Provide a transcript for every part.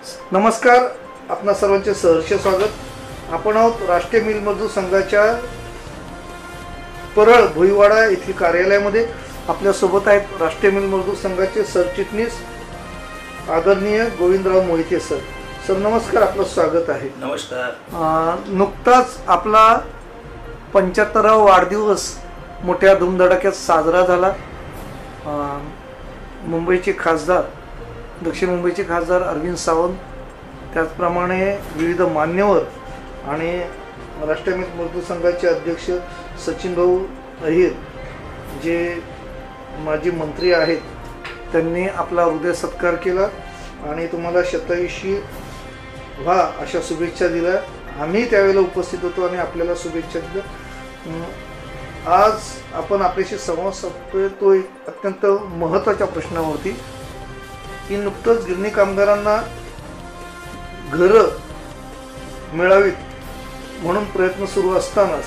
नमस्कार, आपणा सर्वांचे सहर्ष स्वागत। आपण आहोत राष्ट्रीय मिल मजदूर संघाच्या परळ भुईवाडा येथील कार्यालयामध्ये। आपल्या सोबत आहेत राष्ट्रीय मिल मजदूर संघाचे सरचिटणीस आदरणीय गोविंदराव मोहिते सर। सर नमस्कार, आपलं स्वागत आहे। नमस्कार। नुकताच आपला 75वा वाढदिवस मोठ्या धूमधडाक्यात साजरा झाला। मुंबईचे खासदार, दक्षिण मुंबईचे खासदार अरविंद सावंत, त्याचप्रमाणे विविध मान्यवर आणि राष्ट्रीय मिल मजदूर संघाचे अध्यक्ष सचिन भाऊ अहिर, जे माजी मंत्री आहेत, त्यांनी आपला हृदय सत्कार केला आणि तुम्हाला शतायुषी व्हा अशा शुभेच्छा दिल्या। आम्ही त्यावेळेला उपस्थित होतो आणि आपल्याला शुभेच्छा दिल्या। आज आपण आपल्याशी संवाद साधतोय तो एक अत्यंत महत्त्वाच्या प्रश्नावरती की नुकतंच गिरणी कामगारांना घरं मिळावीत म्हणून प्रयत्न सुरू असतानाच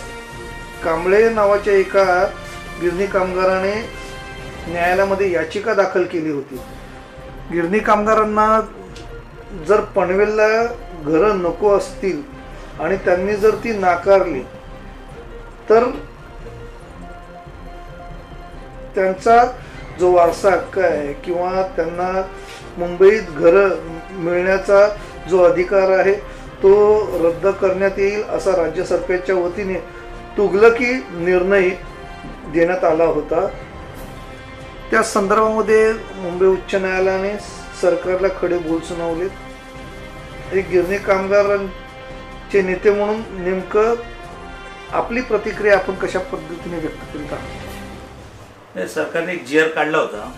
कांबळे नावाच्या एका गिरणी कामगाराने न्यायालयामध्ये याचिका दाखल केली होती। गिरणी कामगारांना जर पनवेलला घरं नको असतील आणि त्यांनी जर ती नाकारली तर त्यांचा जो वारसा हक्क आहे किंवा त्यांना मुंबईत घरं मिळण्याचा जो अधिकार आहे तो रद्द करण्यात येईल असा राज्य सरकारच्या वतीने तुगलकी निर्णय देण्यात आला होता। त्या संदर्भामध्ये मुंबई उच्च न्यायालयाने सरकारला खडे बोल सुनावलेत। एक गिरणी कामगारांचे नेते म्हणून नेमकं आपली प्रतिक्रिया आपण कशा पद्धतीने व्यक्त करीत आहात? सरकारने एक जीआर काढला होता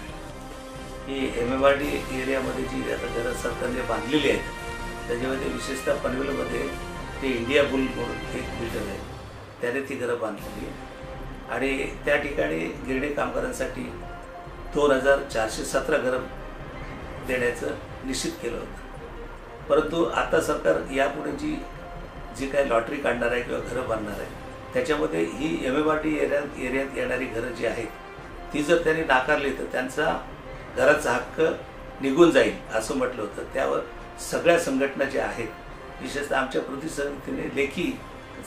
की MMRD एरियामध्ये जी आता घरं सरकारने बांधलेली आहेत त्याच्यामध्ये विशेषतः पनवेलमध्ये ते इंडिया बुल म्हणून एक बिल्डर आहे, त्याने ती घरं बांधलेली आणि त्या ठिकाणी गिरणी कामगारांसाठी 2417 घरं देण्याचं निश्चित केलं होतं। परंतु आता सरकार यापुढे जी काही लॉटरी काढणार आहे किंवा घरं बांधणार आहे त्याच्यामध्ये ही MMRD एरियात येणारी घरं जी आहेत ती जर त्यांनी नाकारली तर त्यांचा घराचा हक्क निघून जाईल असं म्हटलं होतं। त्यावर सगळ्या संघटना ज्या आहेत, विशेषतः आमच्या कृती समितीने लेखी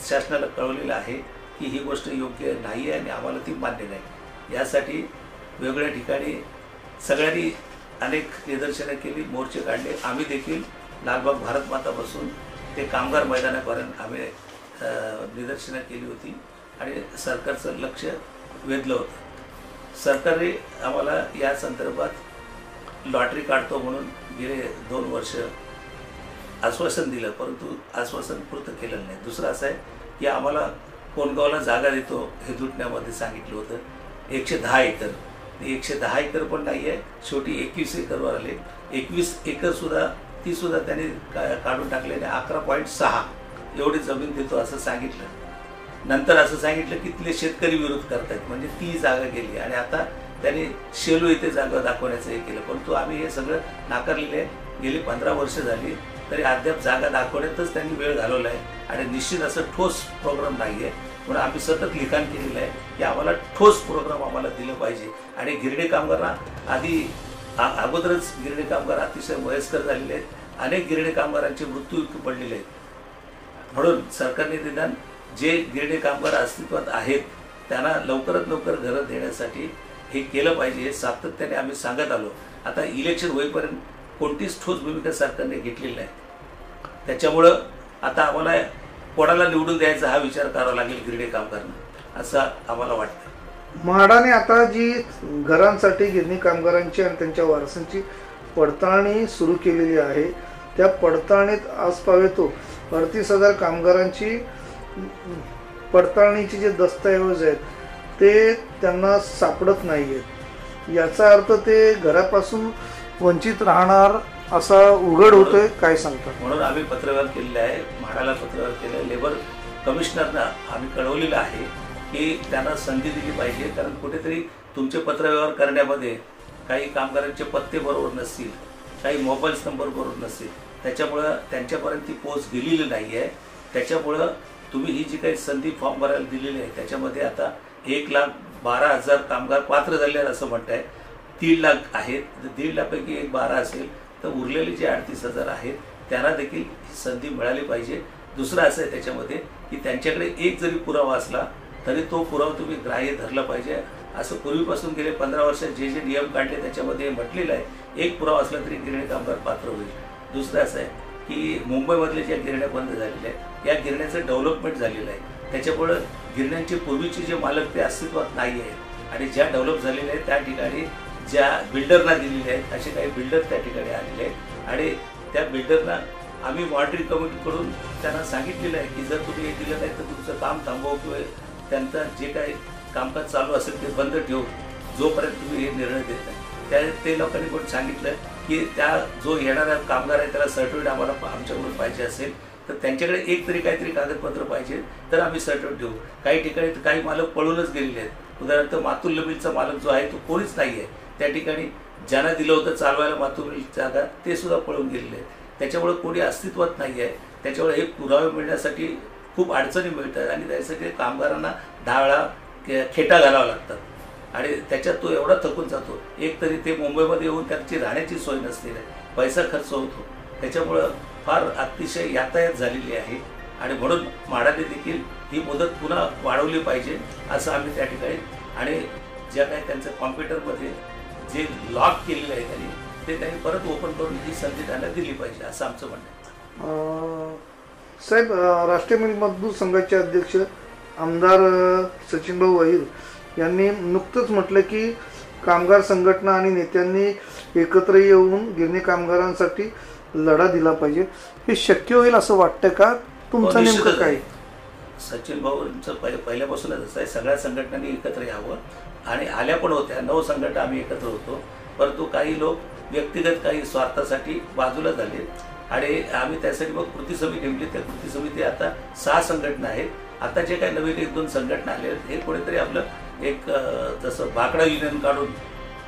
शासनाला कळवलेलं आहे की ही गोष्ट योग्य नाही आहे आणि आम्हाला ती मान्य नाही। यासाठी वेगवेगळ्या ठिकाणी सगळ्यांनी अनेक निदर्शनं केली, मोर्चे काढले। आम्ही देखील लालबाग भारत मातापासून ते कामगार मैदानापर्यंत आम्ही निदर्शनं केली होती आणि सरकारचं लक्ष वेधलं होतं। सरकारने आम्हाला या संदर्भात लॉटरी काढतो म्हणून गेले 2 वर्ष आश्वासन दिलं, परंतु आश्वासन पूर्ण केलं नाही। दुसरं असं आहे की आम्हाला कोणगावला जागा देतो हे दुटण्यामध्ये सांगितलं होतं 110 एकर। 110 एकर पण नाही आहे, शेवटी 21 एकरवर आले। 21 एकरसुद्धा तीसुद्धा त्यांनी काढून टाकले आणि 11.6 एवढी जमीन देतो असं सांगितलं। नंतर असं सांगितलं की तिथले शेतकरी विरोध करतायत, म्हणजे ती जागा गेली आणि आता त्यांनी शेलू इथे जागा दाखवण्याचं हे केलं, परंतु आम्ही हे सगळं नाकारलेलं आहे। गेली 15 वर्ष झाली तरी अद्याप जागा दाखवण्यातच त्यांनी वेळ घालवला आहे आणि निश्चित असं ठोस प्रोग्राम नाही आहे। म्हणून आम्ही सतत लिखाण केलेलं आहे की आम्हाला ठोस प्रोग्राम आम्हाला दिलं पाहिजे। आणि गिरणी कामगारांना अगोदरच गिरणी कामगार अतिशय वयस्कर झालेले आहेत, अनेक गिरणी कामगारांचे मृत्यू पडलेले आहेत। म्हणून सरकारने निदान जे गिरणी कामगार अस्तित्वात आहेत त्यांना लवकरात लवकर घरं देण्यासाठी हे केलं पाहिजे, हे सातत्याने आम्ही सांगत आलो। आता इलेक्शन होईपर्यंत कोणतीच ठोस भूमिका सरकारने घेतलेली नाही, त्याच्यामुळं आता आम्हाला कोणाला निवडून द्यायचा हा विचार करावा लागेल गिरणी कामगारांना, असं आम्हाला वाटतं। म्हाडाने आता जी घरांसाठी गिरणी कामगारांची आणि त्यांच्या वारसांची पडताळणी सुरू केलेली आहे, त्या पडताळणीत आज पावेतो 38,000 कामगारांची पडताळणीचे जे दस्तऐवज आहेत ते त्यांना सापडत नाही आहेत। याचा अर्थ ते घरापासून वंचित राहणार असा उघड होतोय, काय सांगतात? म्हणून आम्ही पत्रव्यवहार केलेला आहे, म्हाडाला पत्रव्यवहार केलं आहे, लेबर कमिशनरना आम्ही कळवलेलं आहे की त्यांना संधी दिली पाहिजे। कारण कुठेतरी तुमचे पत्रव्यवहार करण्यामध्ये काही कामगारांचे पत्ते बरोबर नसतील, काही मोबाईल्स नंबर बरोबर नसतील, त्याच्यामुळं त्यांच्यापर्यंत ती पोच गेलेली नाही आहे। त्याच्यामुळं तुम्ही ही जी काही संधी फॉर्म भरायला दिलेली आहे त्याच्यामध्ये आता 1,12,000 कामगार पात्र झाले असं म्हणत आहे। 3 लाख आहेत, 1.5 लाखापैकी 12 असेल तर उरलेले जे 38,000 आहेत त्यांना देखील ही संधी मिळाली पाहिजे. दुसरं असं आहे त्याच्यामध्ये की त्यांच्याकडे एक जरी पुरावा असला तरी तो पुरावा तुम्ही ग्राह्य धरला पाहिजे. असं पूर्वीपासून गेले 15 वर्षात जे जे नियम काढले त्याच्यामध्ये म्हटलेलं आहे एक पुरावा असला तरी गिरणी कामगार पात्र होईल. दुसरं असं आहे की मुंबईमधल्या ज्या गिरण्या बंद झालेल्या आहेत या गिरण्याचं डेव्हलपमेंट झालेलं आहे. त्याच्यामुळं गिरण्यांचे पूर्वीचे जे मालक ते अस्तित्वात नाही आहेत आणि ज्या डेव्हलप झालेल्या आहेत त्या ठिकाणी ज्या बिल्डरना दिलेले आहेत असे काही बिल्डर त्या ठिकाणी आलेले आहेत आणि त्या बिल्डरना आम्ही मॉनिटरिंग कमिटीकडून त्यांना सांगितलेलं आहे की जर तुम्ही हे दिलं नाही तर तुमचं काम थांबवा किंवा त्यांचं जे काही कामकाज चालू असेल ते बंद ठेवून जोपर्यंत तुम्ही हे निर्णय देत नाही ते लोकांनी पण सांगितलं की त्या जो येणारा कामगार आहे त्याला सर्टिफिकेट आम्हाला आमच्याकडून पाहिजे असेल तर त्यांच्याकडे एक तरी काहीतरी कागदपत्र पाहिजे तर आम्ही सर्टिफिकेट देऊ. काही ठिकाणी काही मालक पळूनच गेलेले आहेत. उदाहरणार्थ मातुल्य मिलचा मालक जो आहे तो कोणीच नाही आहे. त्या ठिकाणी ज्यांना दिलं होतं चालवायला मातुल्य मिल जागा ते सुद्धा पळून गेलेले आहेत. त्याच्यामुळे कोणी अस्तित्वात नाही आहे. त्याच्यामुळे हे पुरावे मिळण्यासाठी खूप अडचणी मिळतात आणि त्यासाठी कामगारांना 10 वेळा खेटा घालावा लागतात आणि त्याच्यात तो एवढा थकून जातो. एक तरी ते मुंबईमध्ये येऊन त्यांची राहण्याची सोय नसते, पैसा खर्च होतो. त्याच्यामुळं फार अतिशय यातायात झालेली आहे आणि म्हणून म्हाडाने देखील ही मुदत पुन्हा वाढवली पाहिजे असं आम्ही त्या ठिकाणी आणि ज्या काही त्यांचं कॉम्प्युटरमध्ये जे लॉक केलेलं आहे त्यांनी परत ओपन करून ही संधी त्यांना दिली पाहिजे असं आमचं म्हणणं आहे. साहेब, राष्ट्रीय मिल मजदूर संघाचे अध्यक्ष आमदार सचिनभाऊ अहिर यांनी नुकतंच म्हटलं की कामगार संघटना आणि नेत्यांनी एकत्र येऊन गिरणी कामगारांसाठी लढा दिला पाहिजे. हे शक्य होईल असं वाटतं का? तुमचं नेमकं काय? सचिन भाऊंचं पहिल्यापासूनच असं आहे सगळ्या संघटनांनी एकत्र यावं आणि आल्या पण होत्या 9 संघटना आम्ही एकत्र होतो. परंतु काही लोक व्यक्तिगत काही स्वार्थासाठी बाजूला झाले आणि आम्ही त्यासाठी मग कृती समिती नेमली. त्या कृती समिती आता 6 संघटना आहेत. आता जे काही नवीन 1-2 संघटना आले हे कोणीतरी आपलं एक जसं बाकडा युनियन काढून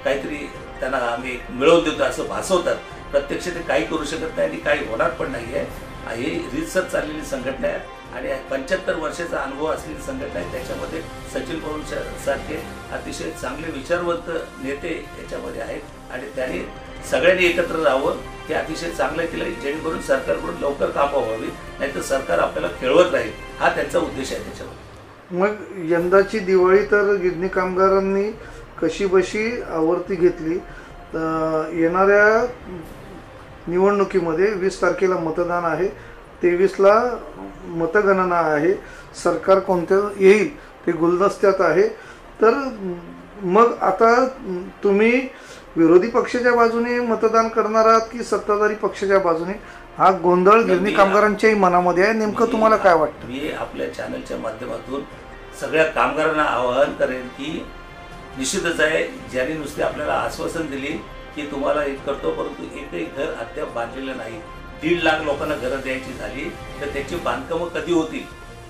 काहीतरी त्यांना आम्ही मिळवून देतो असं भासवतात. प्रत्यक्ष ते काही करू शकत नाही आणि काही होणार पण नाही आहे. ही रीतसर चाललेली संघटना आहे आणि 75 वर्षाचा अनुभव असलेली संघटना आहे. त्याच्यामध्ये सचिन भाऊंसारखे अतिशय चांगले विचारवंत नेते याच्यामध्ये आहेत आणि त्यांनी सगळ्यांनी एकत्र राहावं हे अतिशय चांगलं केलं जेणेकरून सरकारकडून लवकर कामं व्हावी, नाहीतर सरकार आपल्याला खेळवत राहील हा त्यांचा उद्देश आहे त्याच्यावर. मग यंदाची दिवाळी तर गिरणी कामगारांनी कशी बशी आवर्ती घेतली. येणाऱ्या निवडणुकीमध्ये 20 तारखेला मतदान आहे, 23ला मतगणना आहे. सरकार कोणतं येईल ते गुलदस्त्यात आहे. तर मग आता तुम्ही विरोधी पक्षाच्या बाजूने मतदान करणार आहात की सत्ताधारी पक्षाच्या बाजूने? हा गोंधळ गिरणी कामगारांच्याही मनामध्ये आहे. नेमकं तुम्हाला काय वाटतं? मी आपल्या चॅनलच्या माध्यमातून सगळ्या कामगारांना आवाहन करेन की निश्चितच आहे ज्यांनी नुसते आपल्याला आश्वासन दिली की तुम्हाला एक करतो परंतु एकही घर अद्याप बांधलेलं नाही. 1.5 लाख लोकांना घरं द्यायची झाली तर त्याची बांधकामं कधी होतील?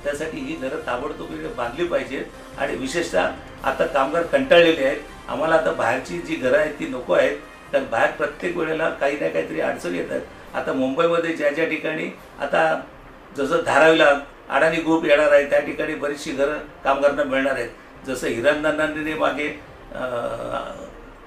त्यासाठी ही घरं ताबडतोब बांधली पाहिजेत आणि विशेषतः आता कामगार कंटाळलेले आहेत. आम्हाला आता बाहेरची जी घरं आहेत ती नको आहेत कारण बाहेर प्रत्येक वेळेला काही ना काहीतरी अडचणी येतात. आता मुंबईमध्ये ज्या ज्या ठिकाणी आता जसं धारावीला अडाणी ग्रुप येणार आहे त्या ठिकाणी बरीचशी घरं कामगारांना मिळणार आहेत. जसं हिरानंदांनी मागे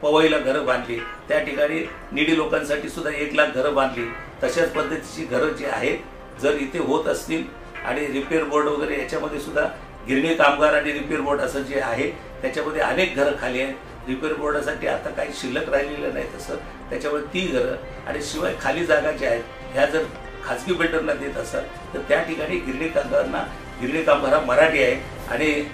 पवईला घरं बांधली त्या ठिकाणी निडी लोकांसाठी सुद्धा 1 लाख घरं बांधली. तशाच पद्धतीची घरं जी आहेत जर इथे होत असतील आणि रिपेअर बोर्ड वगैरे याच्यामध्ये सुद्धा गिरणी कामगार आणि रिपेअर बोर्ड असं जे आहे त्याच्यामध्ये अनेक घरं खाली आहेत. रिपेअर बोर्डासाठी आता काही शिल्लक राहिलेलं नाही तसं त्याच्यामुळे ती घरं आणि शिवाय खाली जागा ज्या आहेत ह्या जर खाजगी बिल्डरना देत असाल तर त्या ठिकाणी गिरणी कामगार हा मराठी आहे आणि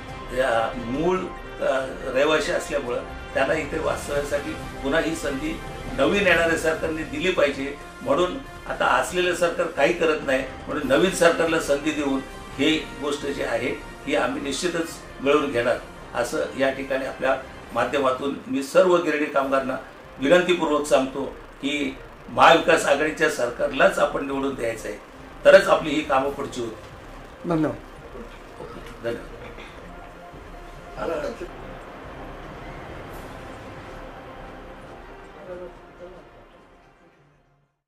मूळ रहिवासी असल्यामुळं त्यांना इथे वास्तव्यासाठी पुन्हा ही संधी नवीन येणाऱ्या सरकारने दिली पाहिजे. म्हणून आता असलेलं सरकार काही करत नाही म्हणून नवीन सरकारला संधी देऊन ही गोष्ट जी आहे ही आम्ही निश्चितच मिळवून घेणार असं या ठिकाणी आपल्या माध्यमातून मी सर्व गिरणी कामगारांना विनंतीपूर्वक सांगतो की महाविकास आघाडीच्या सरकारलाच आपण निवडून द्यायचं आहे तरच आपली ही कामं पुढची होती. धन्यवाद. धन्यवाद.